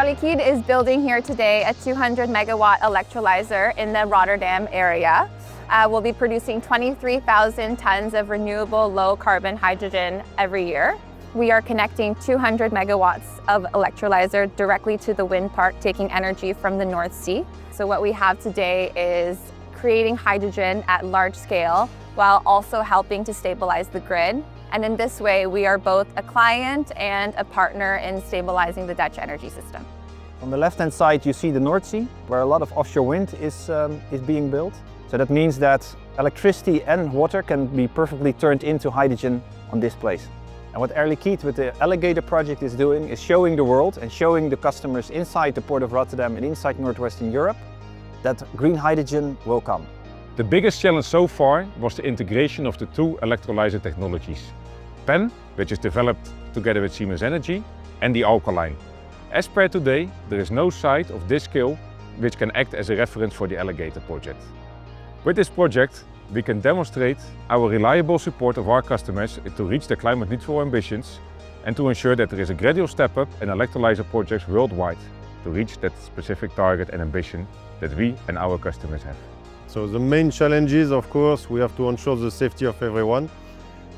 Liquide is building here today a 200 megawatt electrolyzer in the Rotterdam area. We'll be producing 23,000 tons of renewable low carbon hydrogen every year. We are connecting 200 megawatts of electrolyzer directly to the wind park, taking energy from the North Sea. So what we have today is creating hydrogen at large scale while also helping to stabilize the grid. And in this way, we are both a client and a partner in stabilizing the Dutch energy system. On the left-hand side, you see the North Sea, where a lot of offshore wind is being built. So that means that electricity and water can be perfectly turned into hydrogen on this place. And what Air Liquide with the ELYgator project is doing is showing the world and showing the customers inside the port of Rotterdam and inside Northwestern Europe that green hydrogen will come. The biggest challenge so far was the integration of the two electrolyzer technologies. PEN, which is developed together with Siemens Energy, and the alkaline. As per today, there is no site of this scale which can act as a reference for the ELYgator project. With this project, we can demonstrate our reliable support of our customers to reach their climate neutral ambitions and to ensure that there is a gradual step up in electrolyzer projects worldwide to reach that specific target and ambition that we and our customers have. So the main challenge is, of course, we have to ensure the safety of everyone.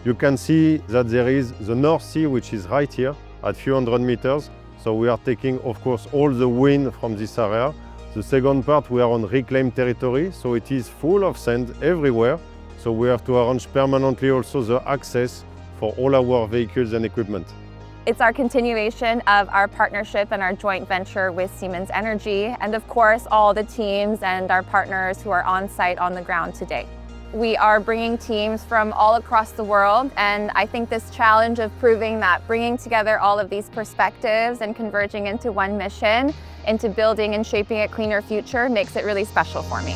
You can see that there is the North Sea, which is right here at few hundred meters. So we are taking, of course, all the wind from this area. The second part, we are on reclaimed territory, so it is full of sand everywhere. So we have to arrange permanently also the access for all our vehicles and equipment. It's our continuation of our partnership and our joint venture with Siemens Energy, and of course, all the teams and our partners who are on site on the ground today. We are bringing teams from all across the world, and I think this challenge of proving that bringing together all of these perspectives and converging into one mission, into building and shaping a cleaner future, makes it really special for me.